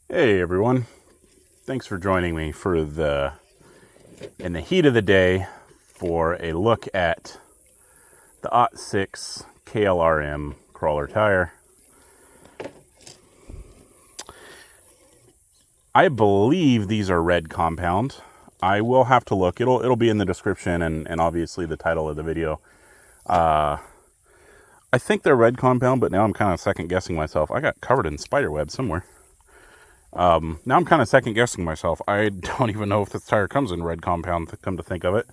Hey everyone, thanks for joining me in the heat of the day for a look at the Ottsix KLR crawler tire. I believe these are red compound. I will have to look. It'll be in the description and obviously the title of the video. I think they're red compound, but now I'm kind of second guessing myself. I got covered in spider web somewhere. Now I'm kind of second guessing myself. I don't even know if this tire comes in red compound, come to think of it.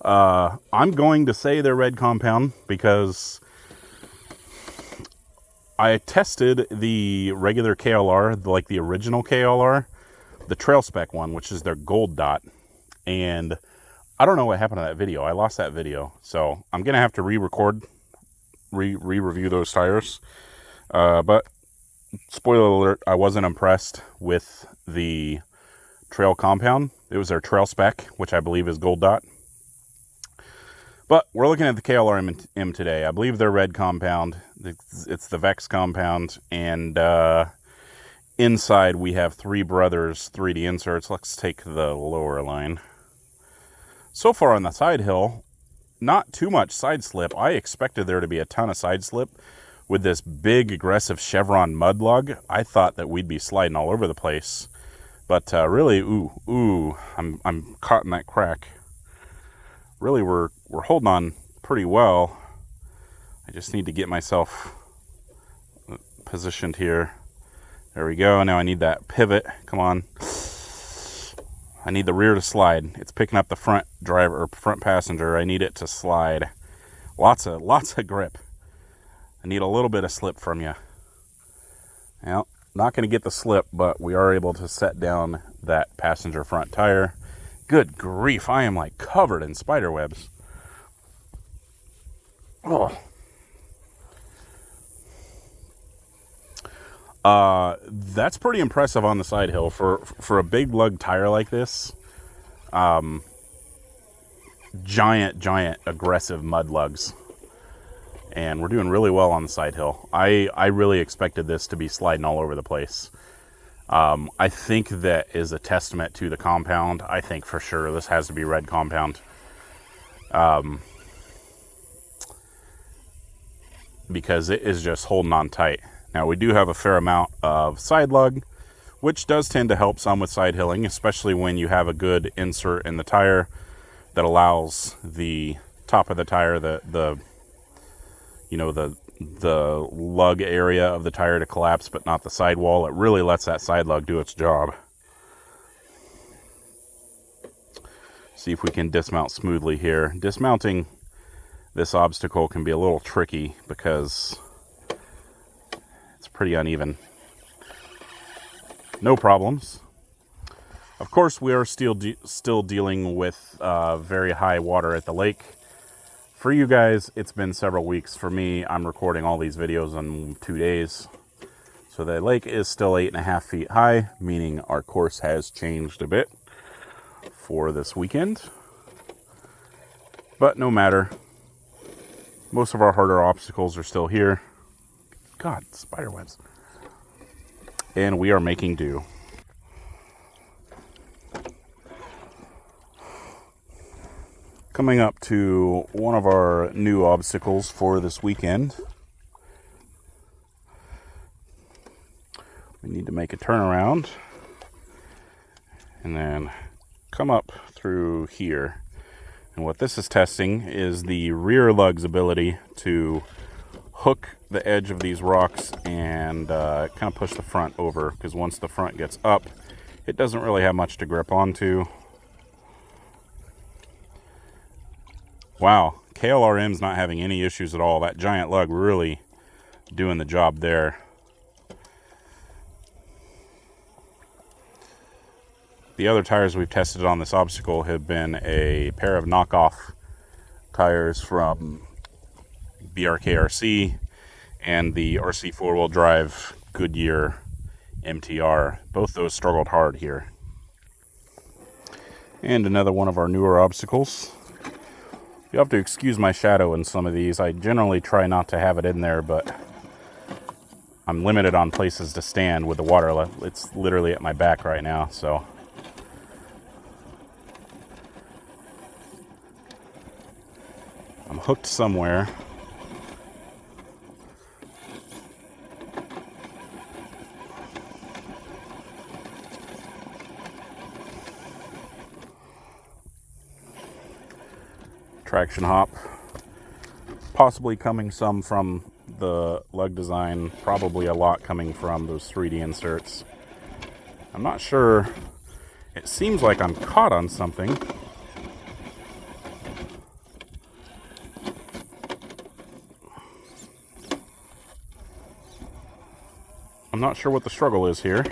I'm going to say they're red compound because I tested the regular KLR, like the original KLR, the trail spec one, which is their gold dot. And I don't know what happened to that video. I lost that video. So I'm going to have to re-review those tires. But spoiler alert, I wasn't impressed with the trail compound. It was their trail spec, which I believe is gold dot. But we're looking at the KLR M today. I believe they're red compound. It's the Vex compound. And inside we have Three Brothers 3D inserts. Let's take the lower line. So far on the side hill, not too much side slip. I expected there to be a ton of side slip. With this big, aggressive chevron mud lug, I thought that we'd be sliding all over the place. But really, I'm caught in that crack. Really, we're holding on pretty well. I just need to get myself positioned here. There we go. Now I need that pivot. Come on. I need the rear to slide. It's picking up the front driver or front passenger. I need it to slide. Lots of grip. I need a little bit of slip from you. Well, not going to get the slip, but we are able to set down that passenger front tire. Good grief, I am like covered in spider webs. Oh. That's pretty impressive on the side hill for a big lug tire like this. Giant aggressive mud lugs. And we're doing really well on the side hill. I really expected this to be sliding all over the place. I think that is a testament to the compound. I think for sure this has to be red compound. Because it is just holding on tight. Now we do have a fair amount of side lug, which does tend to help some with side hilling, especially when you have a good insert in the tire that allows the top of the tire, the lug area of the tire to collapse, but not the sidewall. It really lets that side lug do its job. See if we can dismount smoothly here. Dismounting this obstacle can be a little tricky because it's pretty uneven. No problems. Of course, we are still dealing with very high water at the lake. For you guys, it's been several weeks. For me, I'm recording all these videos in 2 days. So the lake is still 8.5 feet high, meaning our course has changed a bit for this weekend. But no matter. Most of our harder obstacles are still here. God, spider webs. And we are making do. Coming up to one of our new obstacles for this weekend. We need to make a turnaround and then come up through here. And what this is testing is the rear lug's ability to hook the edge of these rocks and kind of push the front over, because once the front gets up, it doesn't really have much to grip onto. Wow, KLRM's not having any issues at all. That giant lug really doing the job there. The other tires we've tested on this obstacle have been a pair of knockoff tires from BRKRC and the RC four-wheel drive Goodyear MTR. Both those struggled hard here. And another one of our newer obstacles. You have to excuse my shadow in some of these. I generally try not to have it in there, but I'm limited on places to stand with the water. It's literally at my back right now, so. I'm hooked somewhere. Traction hop. Possibly coming some from the lug design, probably a lot coming from those 3D inserts. I'm not sure. It seems like I'm caught on something. I'm not sure what the struggle is here.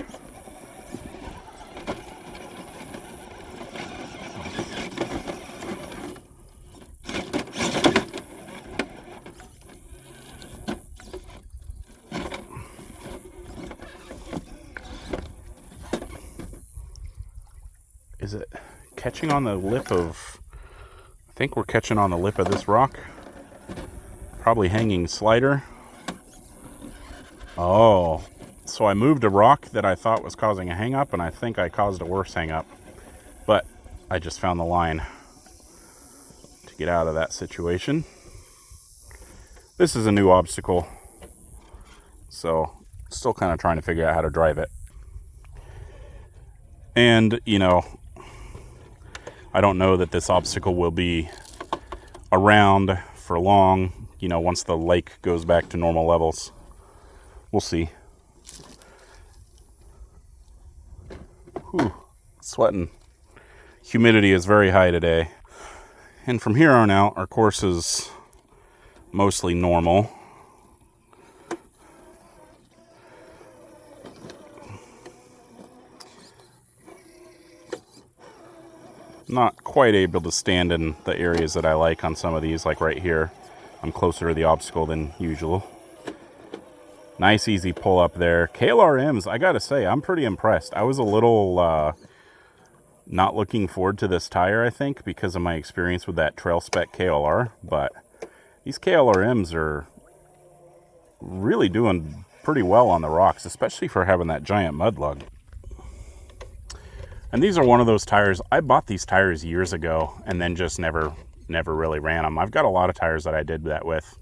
Is it catching on the lip of... I think we're catching on the lip of this rock. Probably hanging slider. Oh, so I moved a rock that I thought was causing a hang up, and I think I caused a worse hang up. But I just found the line to get out of that situation. This is a new obstacle, so still kind of trying to figure out how to drive it. And, you know, I don't know that this obstacle will be around for long, you know, once the lake goes back to normal levels. We'll see. Whew, sweating. Humidity is very high today. And from here on out, our course is mostly normal. Not quite able to stand in the areas that I like on some of these, like right here. I'm closer to the obstacle than usual. Nice easy pull up there. KLR M's, I gotta say, I'm pretty impressed. I was a little not looking forward to this tire, I think, because of my experience with that trail spec KLR, but these KLR M's are really doing pretty well on the rocks, especially for having that giant mud lug. And these are one of those tires, I bought these tires years ago and then just never really ran them. I've got a lot of tires that I did that with.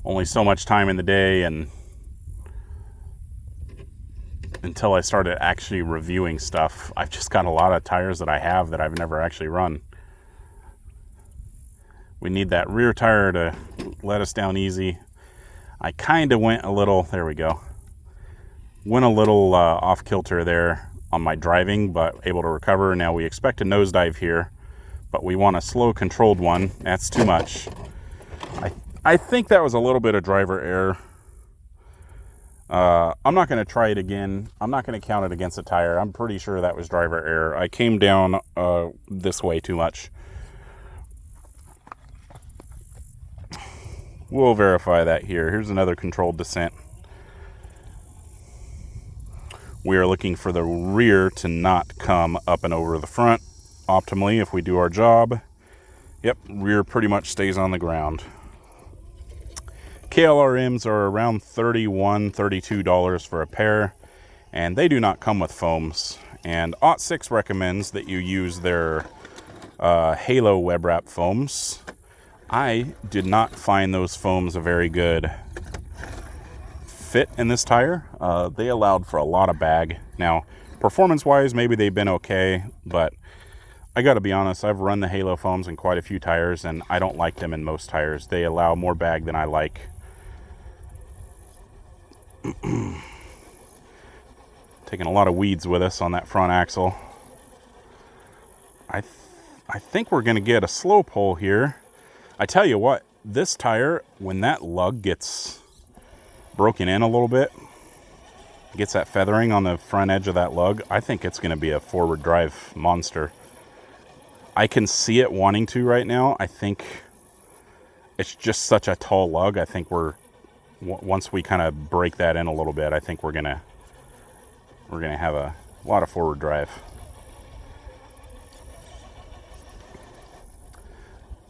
Only so much time in the day, and until I started actually reviewing stuff, I've just got a lot of tires that I have that I've never actually run. We need that rear tire to let us down easy. I kind of went a little, there we go. Went a little off kilter there on my driving, but able to recover. Now we expect a nosedive here, but we want a slow controlled one. That's too much. I think that was a little bit of driver error. I'm not going to try it again. I'm not going to count it against the tire. I'm pretty sure that was driver error. I came down this way too much. We'll verify that here. Here's another controlled descent. We are looking for the rear to not come up and over the front optimally if we do our job. Yep, rear pretty much stays on the ground. KLR M's are around $31, $32 for a pair, and they do not come with foams. And Ottsix recommends that you use their Halo web wrap foams. I did not find those foams a very good fit in this tire. They allowed for a lot of bag. Now, performance-wise, maybe they've been okay, but I gotta be honest, I've run the Halo foams in quite a few tires, and I don't like them in most tires. They allow more bag than I like. Taking a lot of weeds with us on that front axle. I think we're gonna get a slow pull here. I tell you what, this tire, when that lug gets broken in a little bit, gets that feathering on the front edge of that lug, I think it's gonna be a forward drive monster. I can see it wanting to right now. I think it's just such a tall lug. I think once we kind of break that in a little bit, I think we're gonna have a lot of forward drive.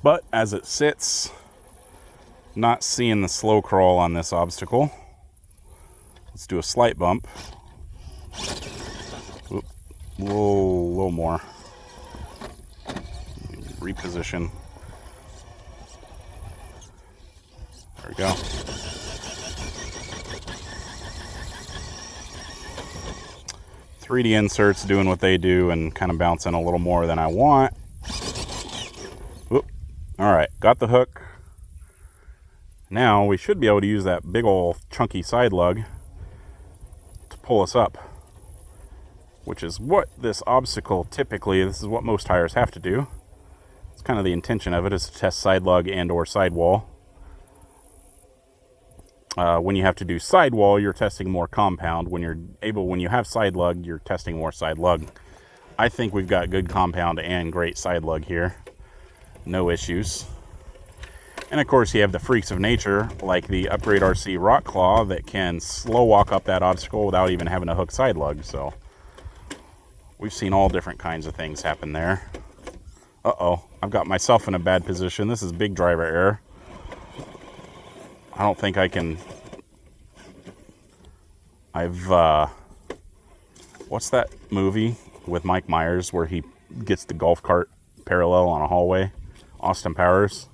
But as it sits, Not seeing the slow crawl on this obstacle. Let's do a slight bump. Oop, a little more. Reposition. There we go. .3D inserts doing what they do and kind of bouncing a little more than I want. Whoop. All right, got the hook. Now we should be able to use that big old chunky side lug to pull us up, which is what this obstacle typically, this is what most tires have to do. It's kind of the intention of it, is to test side lug and or sidewall. When you have to do sidewall, you're testing more compound. When you have side lug, you're testing more side lug. I think we've got good compound and great side lug here. No issues. And of course, you have the freaks of nature, like the Upgrade RC Rock Claw, that can slow walk up that obstacle without even having to hook side lug. So we've seen all different kinds of things happen there. Uh-oh, I've got myself in a bad position. This is big driver error. I don't think I can... what's that movie with Mike Myers where he gets the golf cart parallel on a hallway? Austin Powers.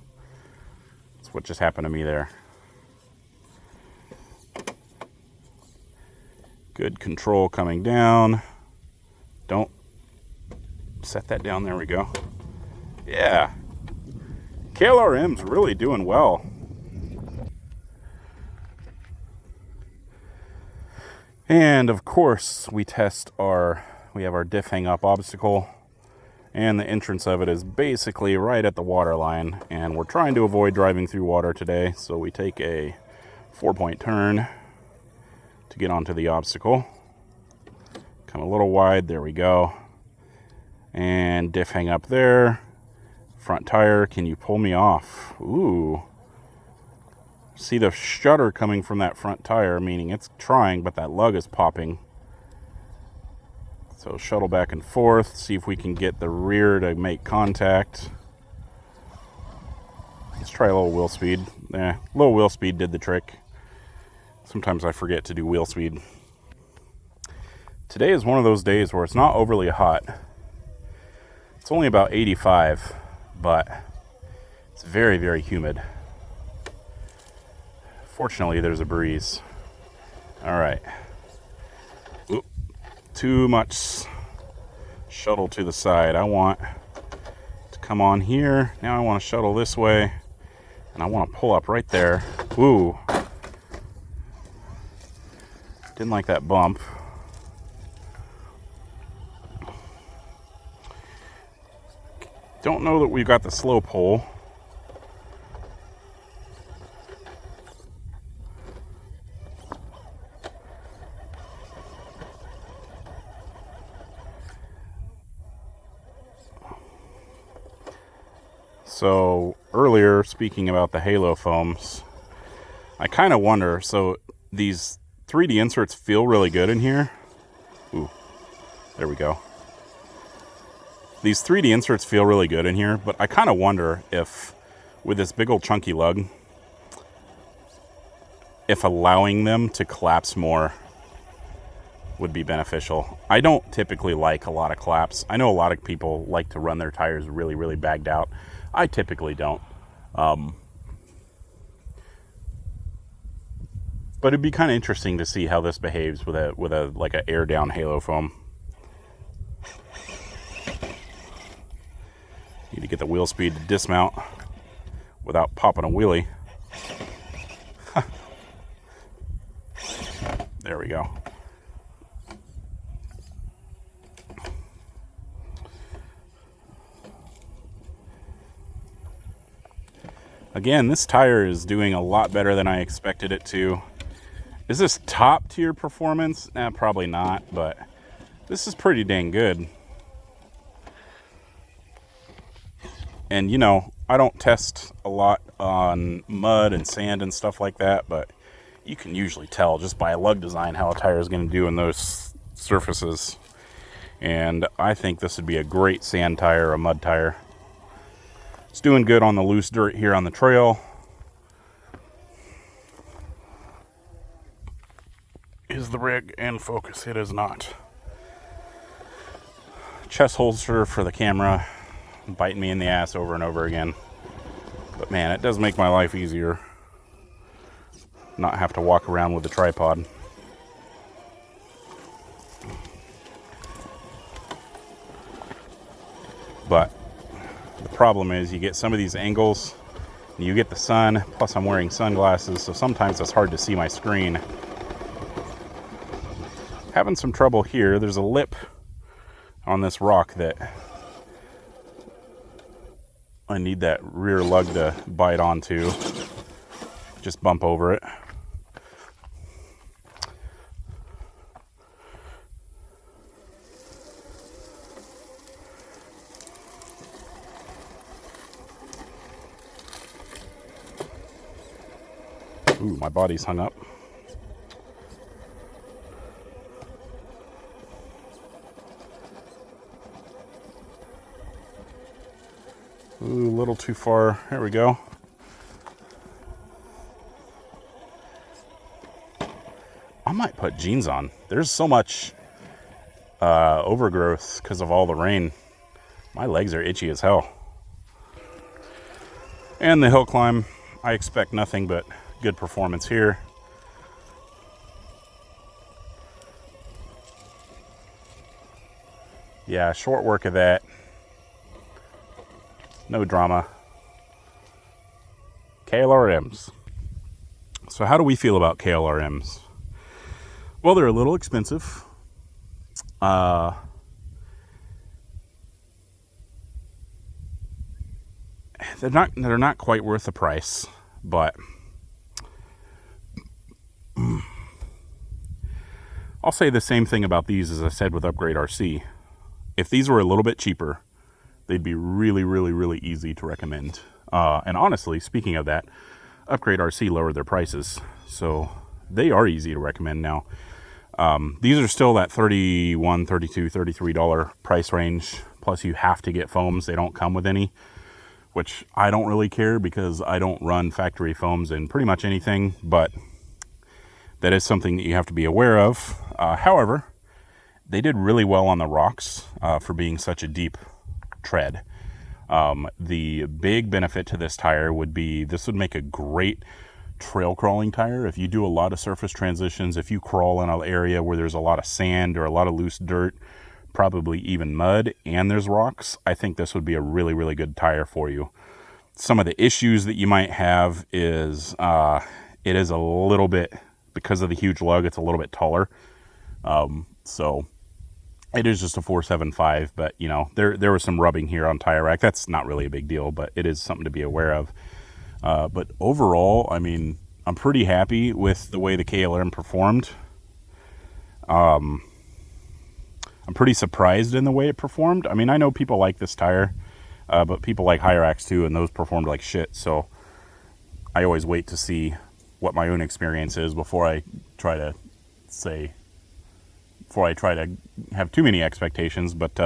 That's what just happened to me there. Good control coming down. Don't set that down. There we go. Yeah. KLRM's really doing well. And of course, we have our diff hang up obstacle, and the entrance of it is basically right at the water line, and we're trying to avoid driving through water today, so we take a 4-point turn to get onto the obstacle. Come a little wide, there we go. And diff hang up there. Front tire, can you pull me off? Ooh. See the shudder coming from that front tire, meaning it's trying, but that lug is popping. So shuttle back and forth, see if we can get the rear to make contact. Let's try a little wheel speed. Little wheel speed did the trick. Sometimes I forget to do wheel speed. Today is one of those days where it's not overly hot. It's only about 85, but it's very, very humid. Fortunately, there's a breeze. All right. Oop, too much shuttle to the side. I want to come on here. Now I want to shuttle this way, and I want to pull up right there. Ooh. Didn't like that bump. Don't know that we've got the slow pull. So earlier, speaking about the halo foams, I kind of wonder, so these 3D inserts feel really good in here. Ooh, there we go. These 3D inserts feel really good in here, but I kind of wonder if, with this big old chunky lug, if allowing them to collapse more would be beneficial. I don't typically like a lot of collapse. I know a lot of people like to run their tires really, really bagged out. I typically don't. But it'd be kind of interesting to see how this behaves with a like an air down halo foam. Need to get the wheel speed to dismount without popping a wheelie. There we go. Again, this tire is doing a lot better than I expected it to. Is this top tier performance? Probably not, but this is pretty dang good. And you know, I don't test a lot on mud and sand and stuff like that, but you can usually tell just by a lug design how a tire is going to do in those surfaces. And I think this would be a great sand tire or a mud tire. It's doing good on the loose dirt here on the trail. is the rig in focus? It is not. Chest holster for the camera, biting me in the ass over and over again. But man, it does make my life easier. Not have to walk around with the tripod. But the problem is you get some of these angles, and you get the sun, plus I'm wearing sunglasses, so sometimes it's hard to see my screen. Having some trouble here. There's a lip on this rock that I need that rear lug to bite onto. Just bump over it. Ooh, my body's hung up. Ooh, a little too far. There we go. I might put jeans on. There's so much overgrowth because of all the rain. My legs are itchy as hell. And the hill climb, I expect nothing but good performance here. Yeah, short work of that. No drama. KLRMs. So how do we feel about KLRMs? Well, they're a little expensive. They're not quite worth the price, but I'll say the same thing about these as I said with Upgrade RC. If these were a little bit cheaper, they'd be really, really, really easy to recommend. And honestly, speaking of that, Upgrade RC lowered their prices, so they are easy to recommend now. These are still that $31, $32, $33 price range, plus you have to get foams. They don't come with any, which I don't really care because I don't run factory foams in pretty much anything, but that is something that you have to be aware of. However, they did really well on the rocks for being such a deep tread. The big benefit to this tire would be this would make a great trail crawling tire. If you do a lot of surface transitions, if you crawl in an area where there's a lot of sand or a lot of loose dirt, probably even mud, and there's rocks, I think this would be a really, really good tire for you. Some of the issues that you might have is it is a little bit, because of the huge lug, it's a little bit taller. So it is just a 475, but you know, there was some rubbing here on tire rack. That's not really a big deal, but it is something to be aware of. But overall, I mean, I'm pretty happy with the way the KLR performed. I'm pretty surprised in the way it performed. I mean, I know people like this tire, but people like Hyrax too, and those performed like shit. So I always wait to see what my own experience is before I try to have too many expectations. But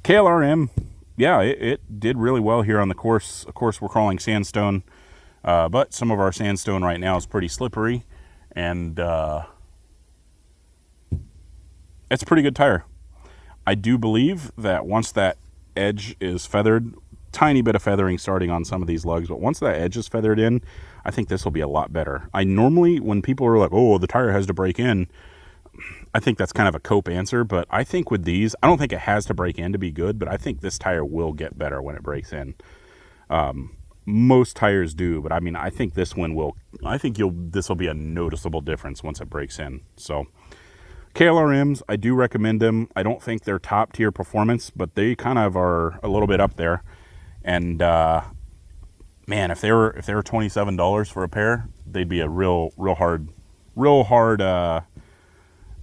KLRM, yeah, it did really well here on the course. Of course, we're crawling sandstone, but some of our sandstone right now is pretty slippery, and it's a pretty good tire. I do believe that once that edge is feathered, tiny bit of feathering starting on some of these lugs, but once that edge is feathered in, I think this will be a lot better. I normally, when people are like, oh, the tire has to break in, I think that's kind of a cope answer, but I think with these, I don't think it has to break in to be good, but I think this tire will get better when it breaks in. Most tires do, but I mean, I think this one will, this will be a noticeable difference once it breaks in. So KLRMs, I do recommend them. I don't think they're top tier performance, but they kind of are a little bit up there. And man, if they were $27 for a pair, they'd be a real hard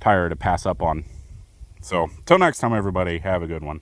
tire to pass up on. So till next time, everybody, have a good one.